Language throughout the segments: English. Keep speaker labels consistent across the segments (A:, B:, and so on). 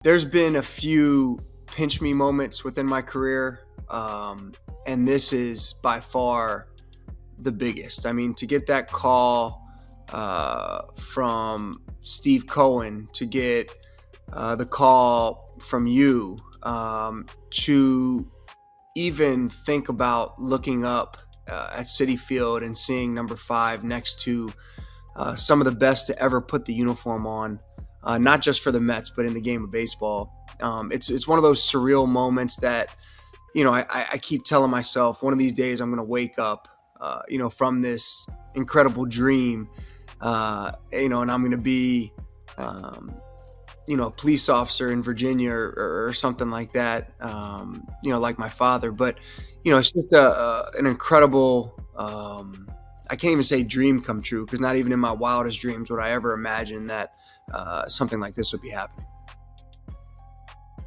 A: There's been a few pinch me moments within my career, and this is by far the biggest. I mean, to get that call from Steve Cohen, to get the call from you, to even think about looking up at Citi Field and seeing number 5 next to some of the best to ever put the uniform on, not just for the Mets, but in the game of baseball. It's one of those surreal moments that, I keep telling myself one of these days I'm going to wake up, from this incredible dream, and I'm going to be, a police officer in Virginia or something like that, like my father. But, it's just an incredible, I can't even say dream come true, because not even in my wildest dreams would I ever imagine that something like this would be happening.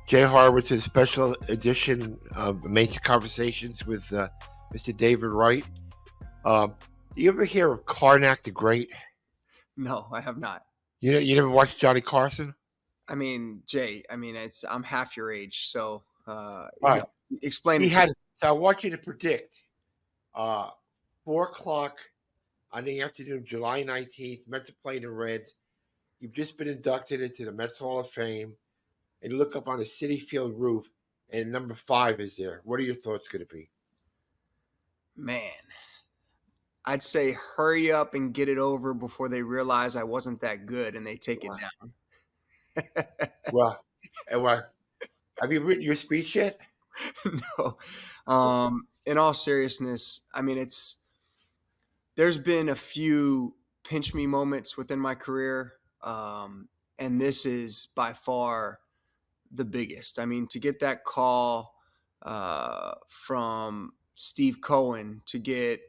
B: Jay Horwitz, a special edition of Amazing Conversations with Mr. David Wright. Do you ever hear of Karnak the Great?
A: No, I have not.
B: You never watched Johnny Carson?
A: I mean, Jay, I'm half your age, so
B: Right.
A: Explain it to me.
B: So I want you to predict 4 o'clock on the afternoon, July 19th, Mets are playing the Reds. You've just been inducted into the Mets Hall of Fame, and you look up on the Citi Field roof, and number 5 is there. What are your thoughts going to be?
A: Man, I'd say hurry up and get it over before they realize I wasn't that good and they take it down.
B: Well, have you written your speech yet?
A: No. In all seriousness, there's been a few pinch me moments within my career, and this is by far the biggest. I mean, to get that call from Steve Cohen, to get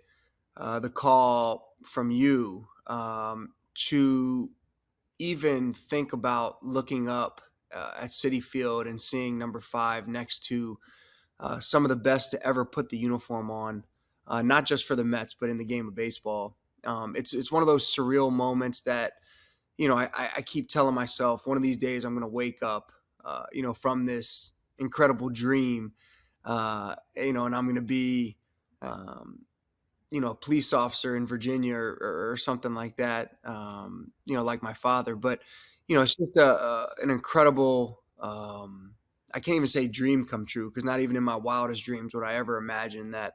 A: the call from you, to even think about looking up at Citi Field and seeing number 5 next to some of the best to ever put the uniform on, not just for the Mets, but in the game of baseball. It's one of those surreal moments that, I keep telling myself one of these days I'm going to wake up, from this incredible dream, and I'm going to be, a police officer in Virginia or something like that, like my father. But, it's just an incredible, I can't even say dream come true, because not even in my wildest dreams would I ever imagine that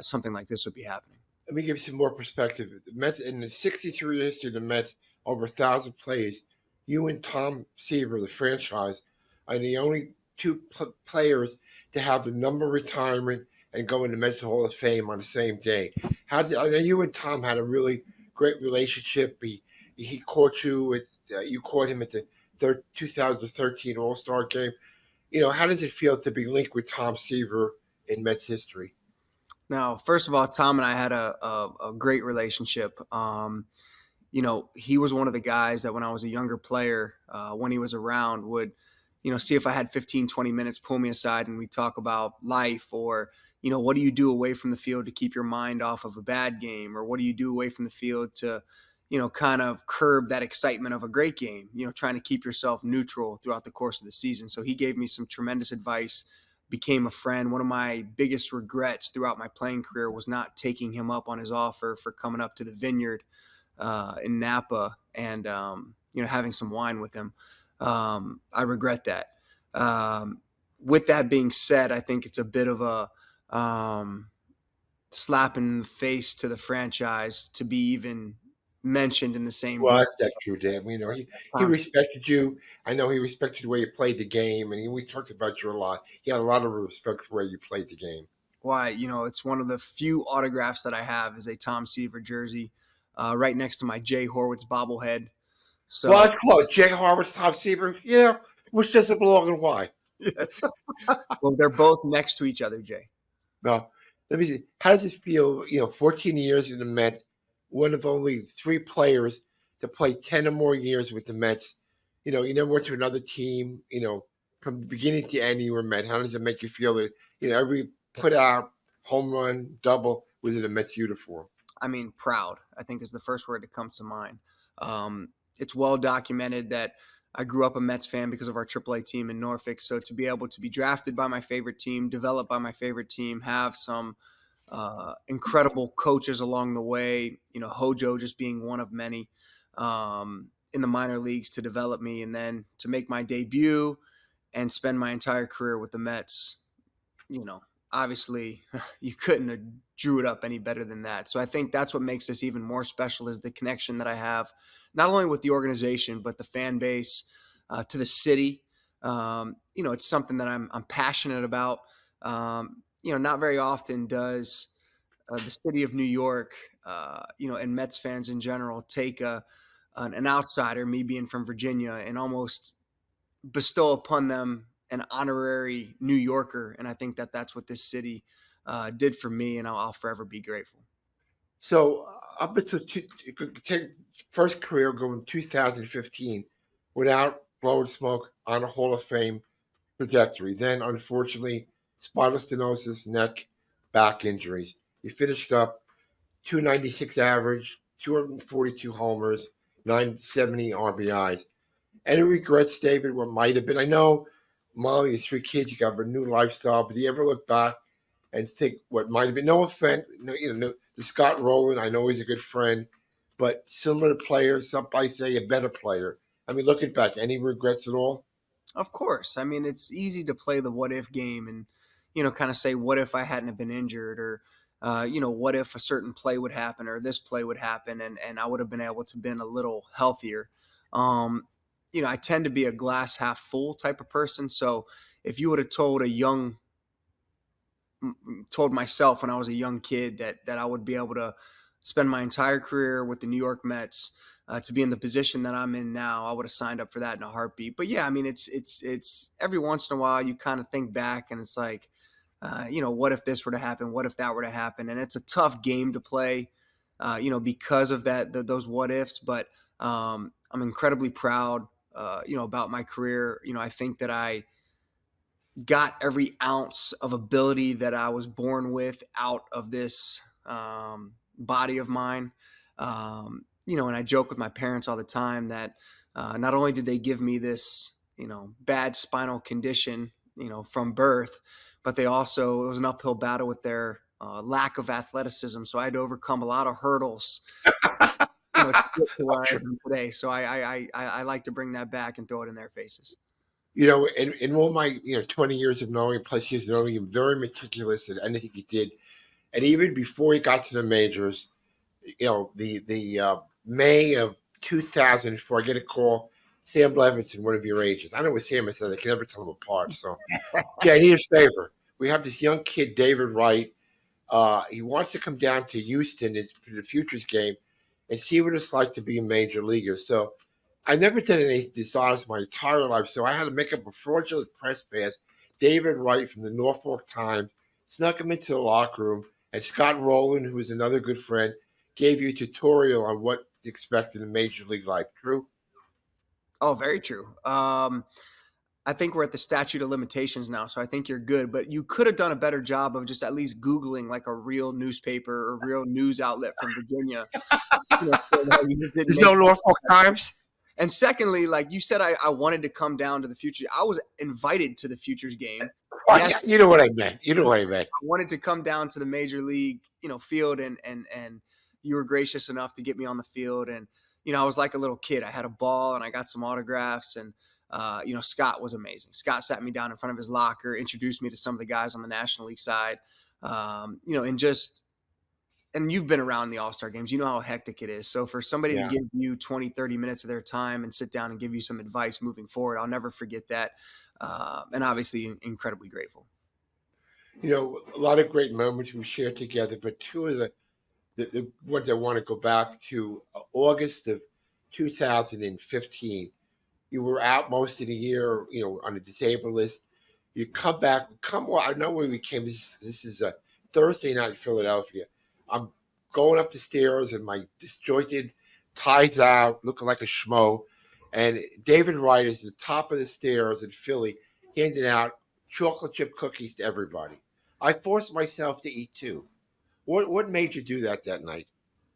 A: something like this would be happening.
B: Let me give you some more perspective. The Mets, in the 63 year history of the Mets, over 1,000 plays, you and Tom Seaver, the franchise, are the only two players to have the number retirement and go in the Mets Hall of Fame on the same day. I know you and Tom had a really great relationship. He caught you you caught him at the 2013 All-Star game. How does it feel to be linked with Tom Seaver in Mets history?
A: Now, first of all, Tom and I had a great relationship. He was one of the guys that when I was a younger player, when he was around, would, see if I had 15, 20 minutes, pull me aside, and we'd talk about life, or, what do you do away from the field to keep your mind off of a bad game? Or what do you do away from the field to, kind of curb that excitement of a great game, trying to keep yourself neutral throughout the course of the season. So he gave me some tremendous advice, became a friend. One of my biggest regrets throughout my playing career was not taking him up on his offer for coming up to the Vineyard in Napa and, having some wine with him. I regret that. With that being said, I think it's a bit of a slap in the face to the franchise to be even mentioned in the same.
B: Well, that's not true, Dan. He respected you. I know he respected the way you played the game, and we talked about you a lot. He had a lot of respect for the way you played the game.
A: Why, it's one of the few autographs that I have is a Tom Seaver jersey, right next to my Jay Horwitz bobblehead. So,
B: well, that's close. Jay Horwitz, Tom Seaver, which doesn't belong and why?
A: Well, they're both next to each other, Jay.
B: No, let me see. How does it feel? 14 years in the Mets, one of only 3 players to play 10 or more years with the Mets. You never went to another team. From beginning to end, you were Met. How does it make you feel that every put out home run, double was in a Mets uniform?
A: Proud, I think, is the first word that comes to mind. It's well documented that I grew up a Mets fan because of our AAA team in Norfolk. So to be able to be drafted by my favorite team, developed by my favorite team, have some incredible coaches along the way, Hojo just being one of many in the minor leagues to develop me, and then to make my debut and spend my entire career with the Mets, obviously you couldn't have drew it up any better than that. So I think that's what makes this even more special, is the connection that I have, not only with the organization, but the fan base, to the city. It's something that I'm passionate about. Not very often does the city of New York, and Mets fans in general take an outsider, me being from Virginia, and almost bestow upon them an honorary New Yorker. And I think that that's what this city did for me, and I'll forever be grateful.
B: So up until take first career going 2015 without blowing smoke on a Hall of Fame trajectory. Then, unfortunately, spinal stenosis, neck, back injuries. You finished up 296 average, 242 homers, 970 RBIs. Any regrets, David, what might have been? I know, Molly, your three kids, you got a new lifestyle, but do you ever look back and think what might have been? No offense, to Scott Rowland, I know he's a good friend, but similar players, some might say a better player. I mean, looking back, any regrets at all?
A: Of course. I mean, it's easy to play the what if game and, kind of say, what if I hadn't have been injured, or, what if a certain play would happen, or this play would happen, and I would have been able to been a little healthier. I tend to be a glass half full type of person. So if you would have told myself when I was a young kid that I would be able to spend my entire career with the New York Mets, to be in the position that I'm in now, I would have signed up for that in a heartbeat. But yeah, I mean, it's every once in a while you kind of think back, and it's like, what if this were to happen? What if that were to happen? And it's a tough game to play, because of those what ifs. But I'm incredibly proud, about my career. I think that I got every ounce of ability that I was born with out of this body of mine. And I joke with my parents all the time that not only did they give me this, bad spinal condition, from birth, but it was an uphill battle with their lack of athleticism. So I had to overcome a lot of hurdles, to get to where I am today. So I like to bring that back and throw it in their faces.
B: In all my 20 years of knowing, plus years of knowing him, very meticulous in anything he did, and even before he got to the majors, the May of 2004, I get a call, Sam Levinson, one of your agents. I know what Sam said; I can never tell them apart. So, yeah, I need a favor. We have this young kid, David Wright. He wants to come down to Houston for the Futures game and see what it's like to be a major leaguer. So I never did anything dishonest my entire life, so I had to make up a fraudulent press pass. David Wright from the Norfolk Times snuck him into the locker room, and Scott Rowland, who was another good friend, gave you a tutorial on what to expect in a major league life. True?
A: Oh, very true. I think we're at the statute of limitations now, so I think you're good. But you could have done a better job of just at least Googling like a real newspaper or real news outlet from Virginia.
B: There's no Norfolk Times?
A: And secondly, like you said, I wanted to come down to the Futures. I was invited to the Futures game.
B: Oh, yes, yeah, you know what I meant.
A: I wanted to come down to the major league, field, and you were gracious enough to get me on the field. And, I was like a little kid. I had a ball and I got some autographs, and, Scott was amazing. Scott sat me down in front of his locker, introduced me to some of the guys on the National League side, and you've been around the All-Star games. You know how hectic it is. So for somebody to give you 20, 30 minutes of their time and sit down and give you some advice moving forward, I'll never forget that. And obviously incredibly grateful.
B: A lot of great moments we shared together, but two of the ones I want to go back to, August of 2015. You were out most of the year, on the disabled list. You come back, I know where we came. This is a Thursday night in Philadelphia. I'm going up the stairs and my disjointed ties out, looking like a schmo. And David Wright is at the top of the stairs in Philly, handing out chocolate chip cookies to everybody. I forced myself to eat too. What made you do that night?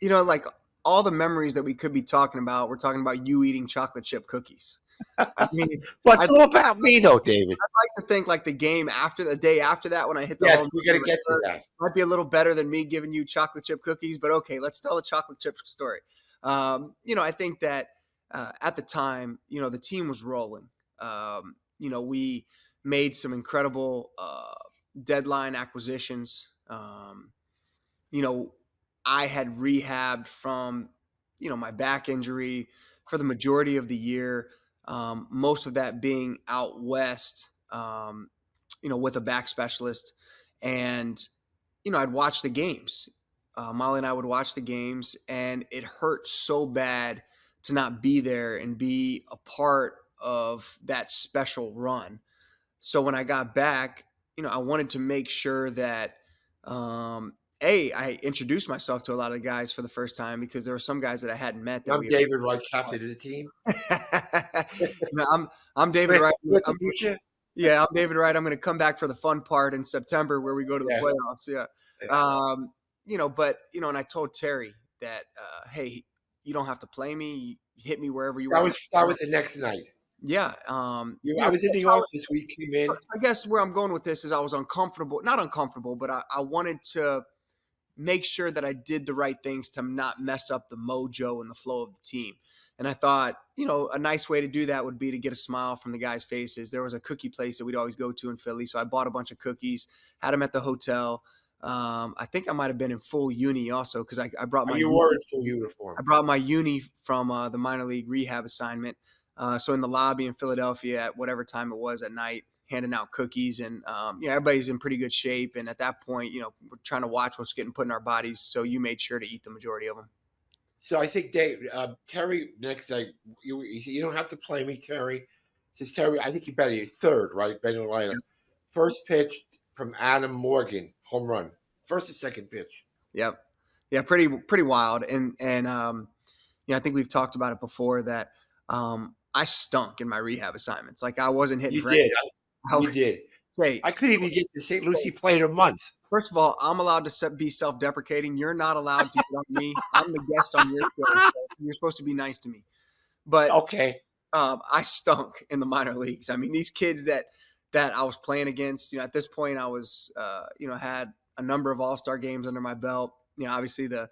A: Like all the memories that we could be talking about, we're talking about you eating chocolate chip cookies. I mean,
B: But
A: I'd
B: it's all about me, though, David.
A: like to think like the game after the day after that when I hit the
B: Yes,
A: home
B: we got to
A: run
B: get to that.
A: might be a little better than me giving you chocolate chip cookies, but okay, let's tell the chocolate chip story. I think that at the time, the team was rolling. We made some incredible deadline acquisitions. You know, I had rehabbed from, my back injury for the majority of the year. Most of that being out west, with a back specialist. And, I'd watch the games. Molly and I would watch the games, and it hurt so bad to not be there and be a part of that special run. So when I got back, I wanted to make sure that I introduced myself to a lot of the guys for the first time because there were some guys that I hadn't met that
B: I'm
A: we
B: David Wright, captain of the team.
A: I'm David Wright.
B: Good to meet you.
A: Yeah, I'm David Wright. I'm going to come back for the fun part in September where we go to the
B: Yeah.
A: playoffs. Yeah. And I told Terry that, hey, you don't have to play me. You hit me wherever you want.
B: That was the next night.
A: Yeah.
B: I was in the office. We came in.
A: I guess where I'm going with this is I was uncomfortable, not uncomfortable, but I wanted to make sure that I did the right things to not mess up the mojo and the flow of the team. And I thought, a nice way to do that would be to get a smile from the guys' faces. There was a cookie place that we'd always go to in Philly. So I bought a bunch of cookies, had them at the hotel. I think I might have been in full uni also because I brought my
B: You were in full uniform.
A: I brought my uni from the minor league rehab assignment. So in the lobby in Philadelphia at whatever time it was at night, handing out cookies, and everybody's in pretty good shape. And at that point, we're trying to watch what's getting put in our bodies. So you made sure to eat the majority of them.
B: So I think Terry next day, he said, you don't have to play me, Terry. He says, Terry, I think you better. He's third, right? Betting lineup.
A: Yep.
B: First pitch from Adam Morgan, home run. First and second pitch.
A: Yep. Yeah, pretty wild. And I think we've talked about it before that I stunk in my rehab assignments. Like I wasn't hitting.
B: You did.
A: Hey,
B: I couldn't even get to St. Lucie played a month.
A: First of all, I'm allowed to be self-deprecating. You're not allowed to get on me. I'm the guest on your show. So you're supposed to be nice to me. But
B: okay,
A: I stunk in the minor leagues. I mean, these kids that I was playing against. At this point, I was had a number of all-star games under my belt. Obviously the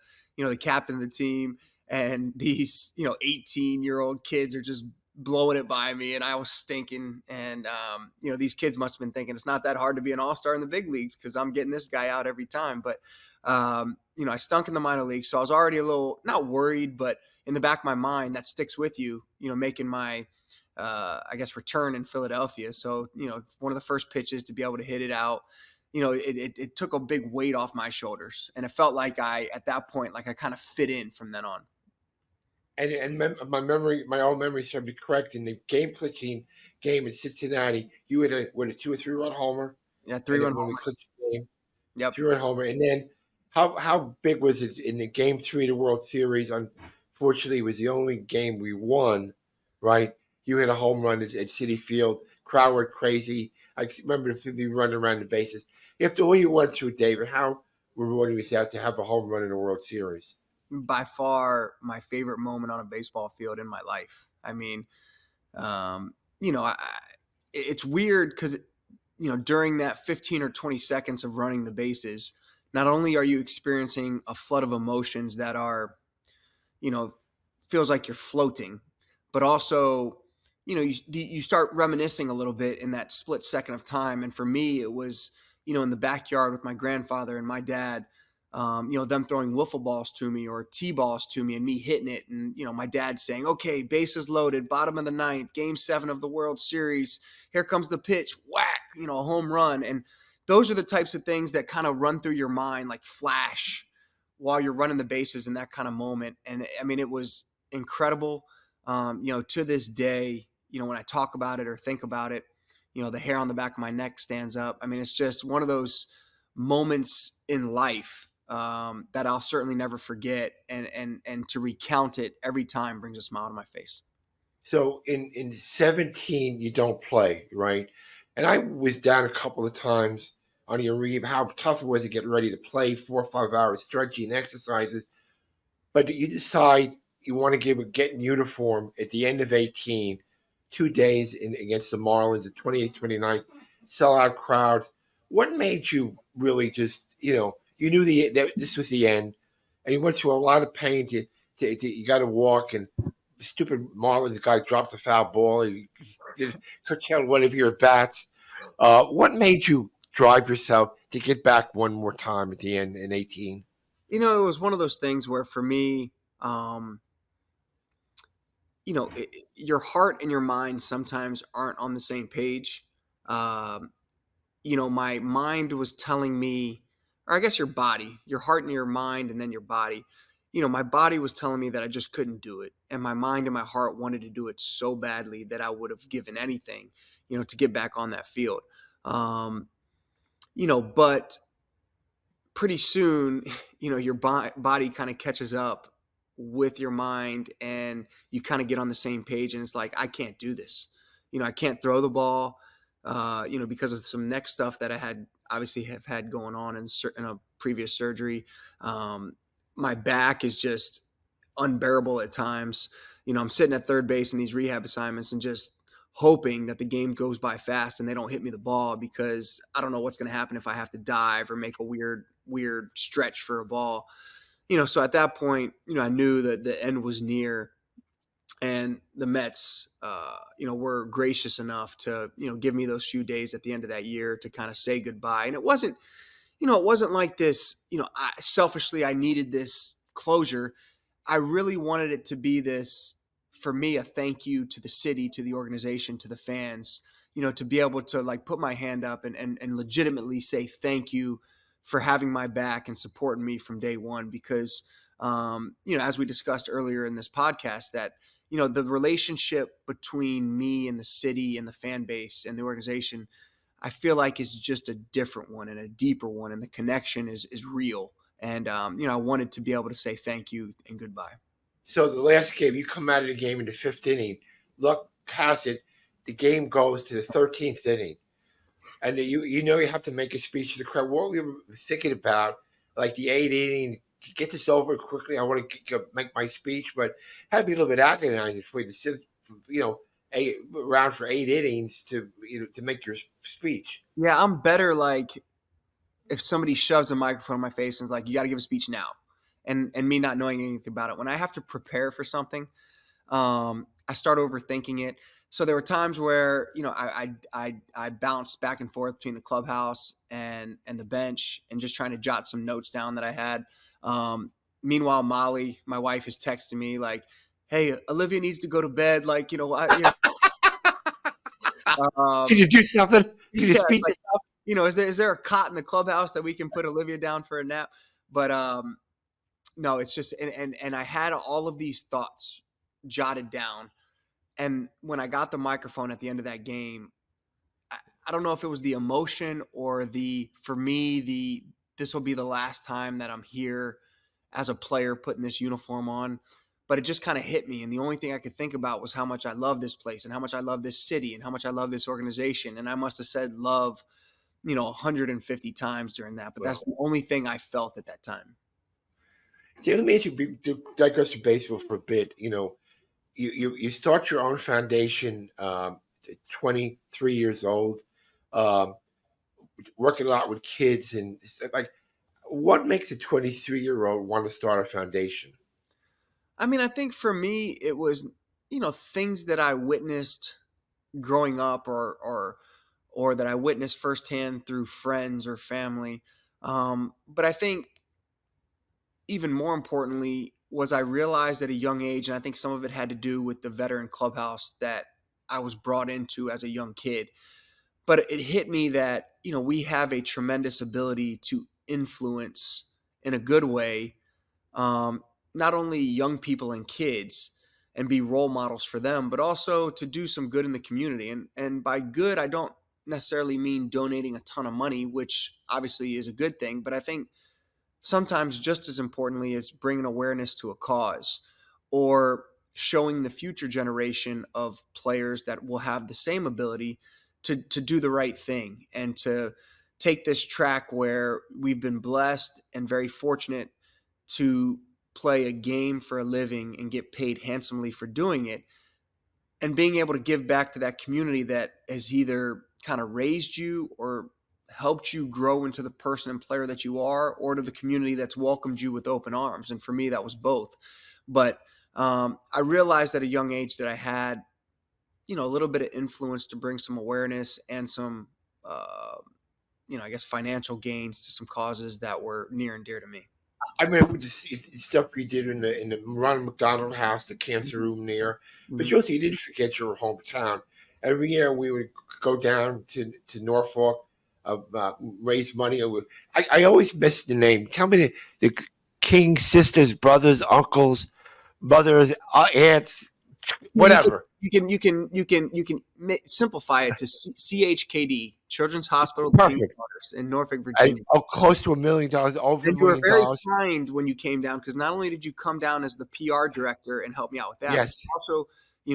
A: captain of the team, and these 18-year-old kids are just blowing it by me, and I was stinking. And these kids must have been thinking it's not that hard to be an all-star in the big leagues because I'm getting this guy out every time. But I stunk in the minor leagues, so I was already a little not worried, but in the back of my mind that sticks with you. Making my return in Philadelphia. So one of the first pitches to be able to hit it out. It took a big weight off my shoulders, and it felt like at that point, like I kind of fit in from then on.
B: And my old memory served me correct. In the game-clinching game in Cincinnati, you had a 2 or 3 run homer.
A: Yeah, 3-run homer.
B: When we clinched the game.
A: Yep.
B: 3-run homer. And then how big was it in the game 3 of the World Series? Unfortunately, it was the only game we won, right? You hit a home run at Citi Field. Crowd went crazy. I remember the running around the bases. After all you went through, David, how rewarding was that to have a home run in the World Series?
A: By far my favorite moment on a baseball field in my life. I mean, it's weird because, during that 15 or 20 seconds of running the bases, not only are you experiencing a flood of emotions that are, feels like you're floating, but also, you start reminiscing a little bit in that split second of time. And for me, it was, in the backyard with my grandfather and my dad, them throwing wiffle balls to me or T-balls to me and me hitting it. And, my dad saying, okay, bases loaded, bottom of the ninth, game 7 of the World Series. Here comes the pitch, whack, a home run. And those are the types of things that kind of run through your mind like flash while you're running the bases in that kind of moment. And I mean, it was incredible. To this day, when I talk about it or think about it, the hair on the back of my neck stands up. I mean, it's just one of those moments in life that I'll certainly never forget, and to recount it every time brings a smile to my face.
B: So in 17, you don't play, right? And I was down a couple of times on your rehab. How tough it was to get ready to play 4 or 5 hours stretching exercises. But you decide you want to get in uniform at the end of 18 2 days against the Marlins, the 28th, 29th, sellout crowds. What made you really just, you knew that this was the end, and you went through a lot of pain to you got to walk, and the stupid Marlins guy dropped a foul ball, and you curtailed one of your bats. What made you drive yourself to get back one more time at the end in 18?
A: It was one of those things where for me, your heart and your mind sometimes aren't on the same page. Um, my mind was telling me, or I guess your heart and your mind, and then your body. My body was telling me that I just couldn't do it. And my mind and my heart wanted to do it so badly that I would have given anything, to get back on that field. But pretty soon, your body kind of catches up with your mind and you kind of get on the same page. And it's like, I can't do this. I can't throw the ball, because of some neck stuff that I had obviously have had going on in a previous surgery. My back is just unbearable at times. I'm sitting at third base in these rehab assignments and just hoping that the game goes by fast and they don't hit me the ball, because I don't know what's going to happen if I have to dive or make a weird stretch for a ball. So at that point, I knew that the end was near, and the Mets, were gracious enough to, give me those few days at the end of that year to kind of say goodbye. And it wasn't like this, selfishly, I needed this closure. I really wanted it to be this, for me, a thank you to the city, to the organization, to the fans, to be able to like put my hand up and legitimately say thank you for having my back and supporting me from day one. Because, as we discussed earlier in this podcast, that, the relationship between me and the city and the fan base and the organization, I feel like is just a different one and a deeper one. And the connection is real. And, I wanted to be able to say thank you and goodbye.
B: So the last game, you come out of the game in the fifth inning. Luck has it, the game goes to the 13th inning, and you have to make a speech to the crowd. What were you thinking about? Like the 8th inning, get this over quickly. I want to make my speech, but it had to be a little bit agonizing for you to sit, around for 8 innings to to make your speech.
A: Yeah, I'm better like if somebody shoves a microphone in my face and is like, you got to give a speech now. And me not knowing anything about it. When I have to prepare for something, I start overthinking it. So there were times where, I bounced back and forth between the clubhouse and the bench and just trying to jot some notes down that I had. Meanwhile, Molly, my wife, is texting me like, hey, Olivia needs to go to bed. Like,
B: Can you do something? Can you
A: yeah,
B: speak
A: like,
B: this up?
A: is there a cot in the clubhouse that we can put Olivia down for a nap? But, no, it's just, and I had all of these thoughts jotted down. And when I got the microphone at the end of that game, I don't know if it was the emotion or for me, this will be the last time that I'm here as a player putting this uniform on, but it just kind of hit me. And the only thing I could think about was how much I love this place and how much I love this city and how much I love this organization. And I must have said love, 150 times during that, but that's the only thing I felt at that time.
B: Let me digress to baseball for a bit. You start your own foundation, 23 years old, um, working a lot with kids, and like, what makes a 23-year-old want to start a foundation?
A: I mean, I think for me, it was, things that I witnessed growing up or that I witnessed firsthand through friends or family. But I think even more importantly was I realized at a young age, and I think some of it had to do with the veteran clubhouse that I was brought into as a young kid. But it hit me that, we have a tremendous ability to influence in a good way, um, not only young people and kids and be role models for them, but also to do some good in the community. And by good, I don't necessarily mean donating a ton of money, which obviously is a good thing, but I think sometimes just as importantly is bringing awareness to a cause or showing the future generation of players that will have the same ability to do the right thing and to take this track where we've been blessed and very fortunate to play a game for a living and get paid handsomely for doing it. and being able to give back to that community that has either kind of raised you or helped you grow into the person and player that you are, or to the community that's welcomed you with open arms. And for me, that was both. But I realized at a young age that I had, a little bit of influence to bring some awareness and some, I guess, financial gains to some causes that were near and dear to me.
B: I remember the stuff we did in the Ronald McDonald House, the cancer room there. But
A: Mm-hmm.
B: you also you didn't forget your hometown. Every year we would go down to Norfolk, raise money. I always miss the name. Tell me the King sisters, brothers, uncles, mothers, aunts,
A: Well,
B: whatever.
A: you can simplify it to CHKD, Children's Hospital of the King's
B: Perfect.
A: Daughters in Norfolk,
B: And
A: Virginia.
B: close to $1 million, over
A: And
B: a
A: you were
B: million
A: very
B: dollars.
A: kind when you came down, because not only did you come down as the PR director and help me out with that, but
B: Yes,
A: also,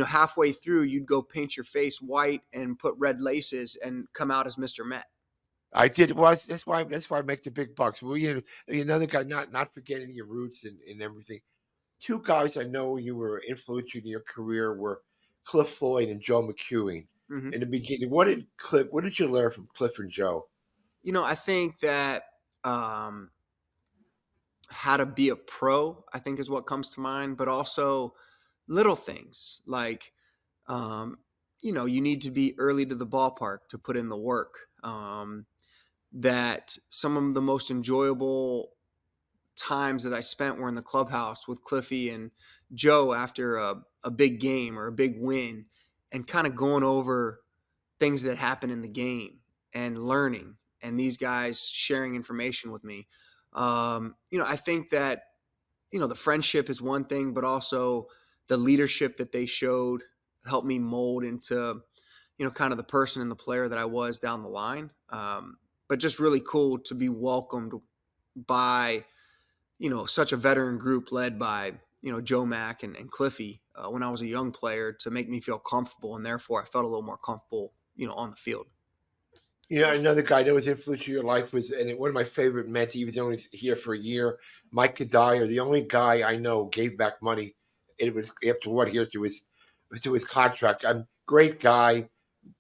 A: halfway through, you'd go paint your face white and put red laces and come out as Mr. Met.
B: I did. Well, that's why I make the big bucks. Well, another guy, not forgetting your roots and everything. Two guys I know you were influential in your career were Cliff Floyd and Joe McEwing.
A: Hmm.
B: In the beginning, what did you learn from Cliff and Joe?
A: I think that how to be a pro, I think, is what comes to mind, but also little things like, um, you need to be early to the ballpark to put in the work. That some of the most enjoyable times that I spent were in the clubhouse with Cliffy and Joe after a big game or a big win, and kind of going over things that happen in the game and learning, and these guys sharing information with me. I think that, the friendship is one thing, but also the leadership that they showed helped me mold into, kind of the person and the player that I was down the line. But just really cool to be welcomed by, such a veteran group led by, Joe Mack and Cliffy when I was a young player, to make me feel comfortable. And therefore I felt a little more comfortable, on the field.
B: Another guy that was influential in your life was, and one of my favorite Mets. He was only here for a year. Mike Kadire, the only guy I know gave back money. It was after what here to his contract. Great guy,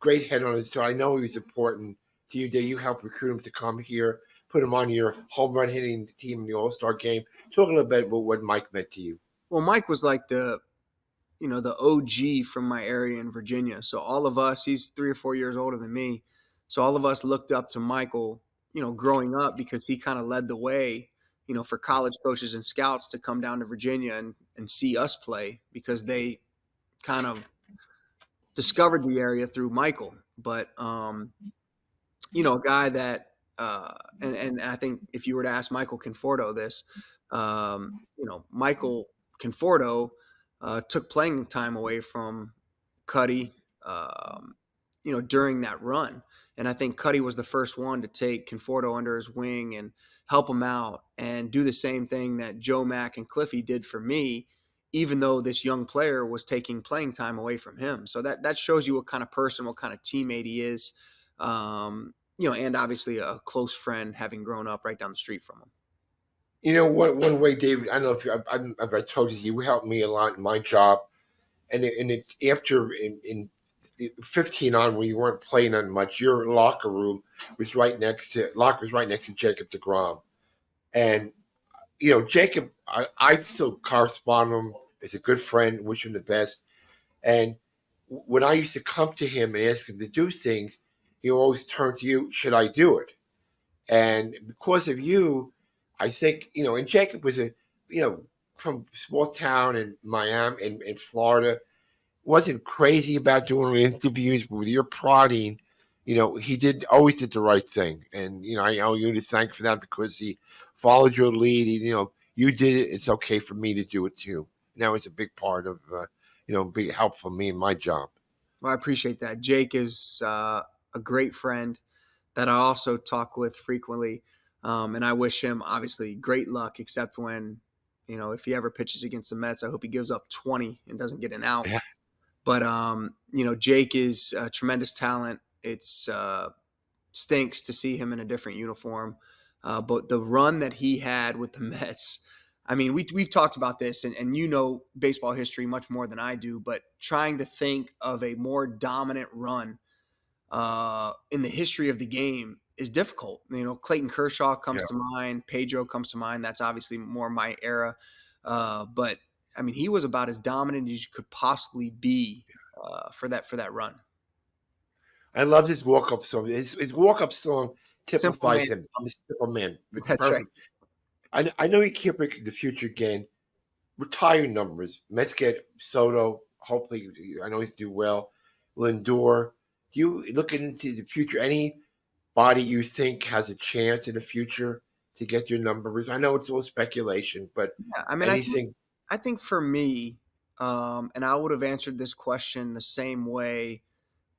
B: great head on his toe. I know he was important to you. Did you help recruit him to come here, put him on your home run hitting team in the All Star game? Talk a little bit about what Mike meant to you.
A: Well, Mike was like the OG from my area in Virginia. So all of us, he's 3 or 4 years older than me. So all of us looked up to Michael, growing up, because he kind of led the way, for college coaches and scouts to come down to Virginia and see us play, because they kind of discovered the area through Michael. But, a guy that, and I think if you were to ask Michael Conforto this, Michael Conforto took playing time away from Cuddy, during that run. And I think Cuddy was the first one to take Conforto under his wing and help him out and do the same thing that Joe Mack and Cliffy did for me, even though this young player was taking playing time away from him. So that shows you what kind of person, what kind of teammate he is. And obviously a close friend, having grown up right down the street from him.
B: One way, David. I don't know if I told you, you helped me a lot in my job, and it's after in 15 on when you weren't playing on much. Your locker was right next to Jacob DeGrom, and Jacob. I still correspond with him as a good friend, wish him the best. And when I used to come to him and ask him to do things, he always turned to you. Should I do it? And because of you, I think, and Jacob was from small town in Miami in Florida, wasn't crazy about doing interviews, but with your prodding, he always did the right thing. And, I owe you to thank for that, because he followed your lead. You did it. It's okay for me to do it too. And that was a big part of, big help for me in my job.
A: Well, I appreciate that. Jake is a great friend that I also talk with frequently. And I wish him, obviously, great luck, except when, if he ever pitches against the Mets, I hope he gives up 20 and doesn't get an out.
B: Yeah.
A: But, Jake is a tremendous talent. It's stinks to see him in a different uniform. But the run that he had with the Mets, I mean, we've talked about this, and you know baseball history much more than I do, but trying to think of a more dominant run in the history of the game is difficult. You know, Clayton Kershaw comes
B: Yeah.
A: to mind, Pedro comes to mind. That's obviously more my era. But I mean, he was about as dominant as you could possibly be for that run.
B: I love his walk up song. His walk up song
A: Simple man.
B: typifies him. I'm a simple man. It's
A: That's right.
B: perfect. I know he can't predict the future again. Retiring numbers. Mets get Soto. Hopefully, I know he's do well. Lindor. Do you look into the future? Anybody you think has a chance in the future to get your numbers? I know it's all speculation, but
A: Yeah, I mean,
B: anything?
A: I think for me, and I would have answered this question the same way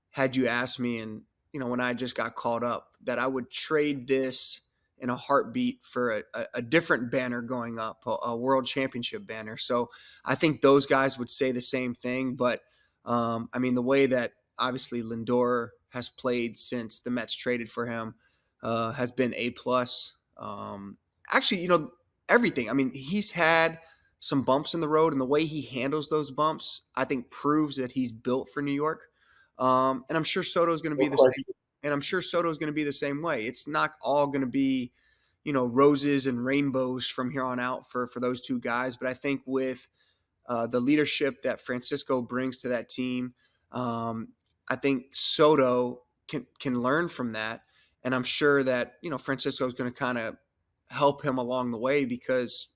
A: had you asked me, and when I just got caught up, that I would trade this in a heartbeat for a different banner going up, a world championship banner. So I think those guys would say the same thing. But I mean, the way that obviously Lindor has played since the Mets traded for him has been A plus. Actually, everything. I mean, he's had some bumps in the road, and the way he handles those bumps, I think, proves that he's built for New York. And I'm sure Soto's going to
B: No
A: be the same.
B: question.
A: And I'm sure Soto's going to be the same way. It's not all going to be, roses and rainbows from here on out for those two guys. But I think with the leadership that Francisco brings to that team, I think Soto can learn from that. And I'm sure that Francisco is going to kind of help him along the way because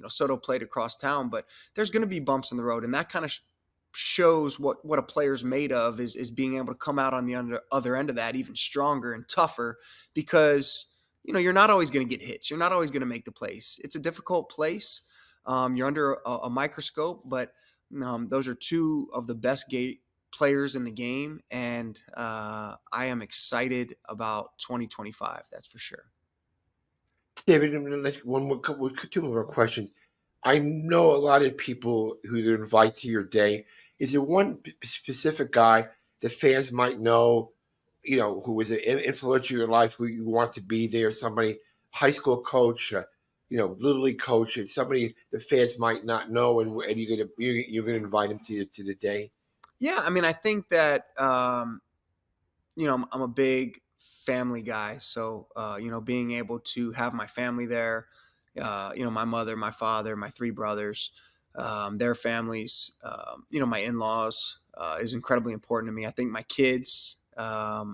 A: Soto played across town, but there's going to be bumps in the road, and that kind of shows what a player's made of is being able to come out on the other end of that even stronger and tougher because you're not always going to get hits, you're not always going to make the place. It's a difficult place. You're under a microscope, but those are two of the best players in the game, and I am excited about 2025. That's for sure.
B: David, I'm gonna let one more, two more questions. I know a lot of people who you invite to your day. Is there one specific guy that fans might know, who was an influence in your life, who you want to be there? Somebody, high school coach, little league coach, and somebody the fans might not know, and you're gonna invite them to the day.
A: Yeah, I mean, I think that I'm a big family guy, so being able to have my family there, my mother, my father, my three brothers, their families, my in-laws, is incredibly important to me. I think my kids are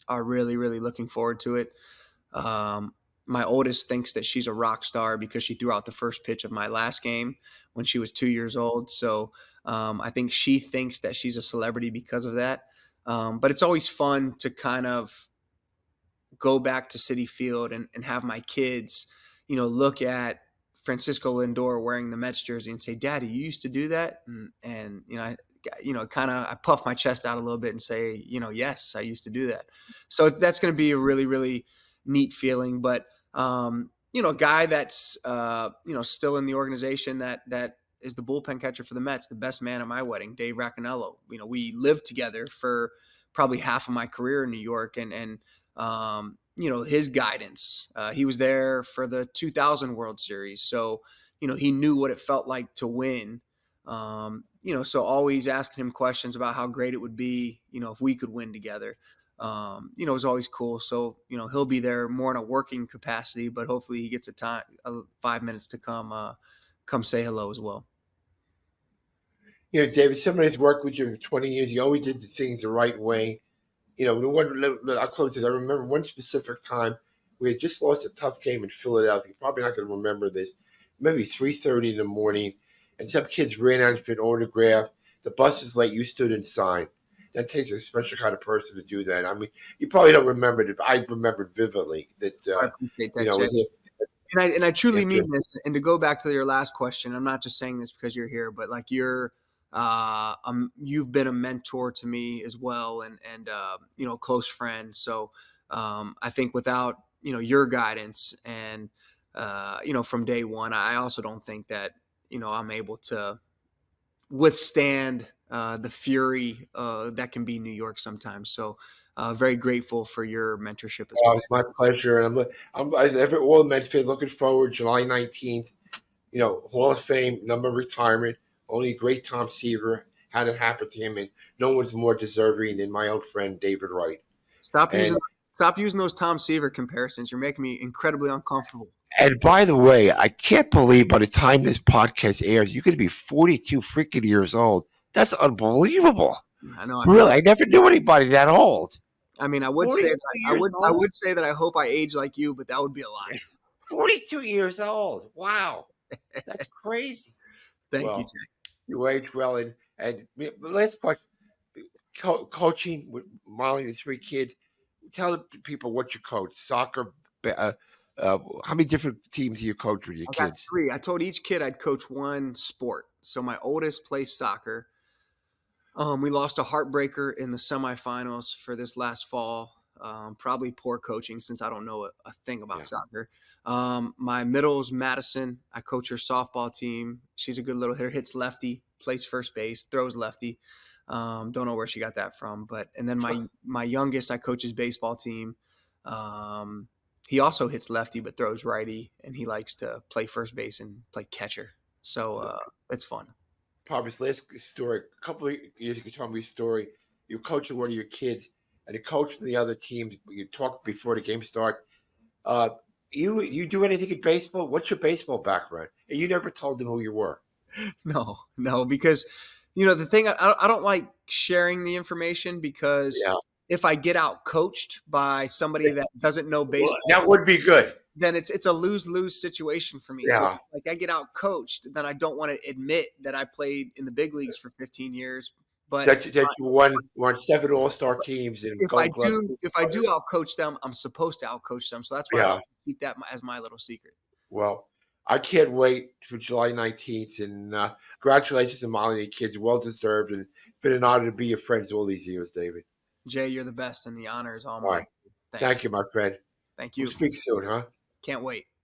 A: really, really looking forward to it. Um, my oldest thinks that she's a rock star because she threw out the first pitch of my last game when she was 2 years old. So I think she thinks that she's a celebrity because of that. But it's always fun to kind of go back to Citi Field and have my kids, look at Francisco Lindor wearing the Mets jersey and say, "Daddy, you used to do that?" And kind of I puff my chest out a little bit and say, "Yes, I used to do that." So that's going to be a really, really neat feeling. But a guy that's still in the organization that is the bullpen catcher for the Mets, the best man at my wedding, Dave Racconello. We lived together for probably half of my career in New York, and his guidance. He was there for the 2000 World Series, so he knew what it felt like to win. So always asking him questions about how great it would be, if we could win together. It was always cool. So he'll be there more in a working capacity, but hopefully he gets 5 minutes to come say hello as well.
B: David, somebody's worked with you for 20 years. You always did the things the right way. I'll close this. I remember one specific time we had just lost a tough game in Philadelphia. You're probably not going to remember this. Maybe 3:30 in the morning, and some kids ran out for an autograph. The bus was late. You stood and signed. That takes a special kind of person to do that. I mean, you probably don't remember it, but I remembered vividly that.
A: I appreciate that, Jay. And I truly mean this. And to go back to your last question, I'm not just saying this because you're here, but like you've been a mentor to me as well, and close friend. So I think without your guidance and from day one, I also don't think that I'm able to withstand the fury that can be New York sometimes. So very grateful for your mentorship as well.
B: It's my pleasure, and all the Mets fans looking forward July 19th. Hall of Fame, number retirement. Only great Tom Seaver had it happen to him, and no one's more deserving than my old friend David Wright.
A: Stop
B: And
A: using stop using those Tom Seaver comparisons. You're making me incredibly uncomfortable.
B: and by the way, I can't believe by the time this podcast airs, you're going to be 42 freaking years old. That's unbelievable.
A: I know.
B: Really, I never knew anybody that old.
A: I mean, I would say
B: 42
A: I
B: years
A: would
B: old?
A: say that I hope I age like you, but that would be a lie.
B: 42 years old. Wow, that's crazy.
A: Thank
B: Well,
A: you, Jay.
B: You age well, and last question: coaching with Molly and the three kids. Tell the people what you coach: soccer. How many different teams do you coach with your
A: I got
B: kids?
A: 3. I told each kid I'd coach one sport. So my oldest plays soccer. We lost a heartbreaker in the semifinals for this last fall. Probably poor coaching since I don't know a thing about soccer. My middle's Madison. I coach her softball team. She's a good little hitter. Hits lefty, plays first base, throws lefty. Don't know where she got that from, and then my youngest, I coach his baseball team. He also hits lefty but throws righty, and he likes to play first base and play catcher. So it's fun.
B: Probably last story. A couple of years ago, you told me a story. You coaching one of your kids, and the coach from the other team. You talked before the game start. You do anything in baseball? What's your baseball background? And you never told them who you were.
A: No, because the thing I don't like sharing the information because if I get out coached by somebody that doesn't know baseball,
B: that would be good.
A: Then it's a lose-lose situation for me.
B: Yeah.
A: So like I get out coached, then I don't want to admit that I played in the big leagues for 15 years. But
B: that you won 7 All-Star teams and
A: if I do out coach them, I'm supposed to out coach them. So that's why I keep that as my little secret.
B: Well, I can't wait for July 19th, and congratulations to Molly and the kids. Well deserved, and it's been an honor to be your friends all these years, David.
A: Jay, you're the best, and the honor is all
B: mine.
A: mine.
B: Thank you, my friend.
A: Thank you.
B: We'll speak soon, huh?
A: Can't wait.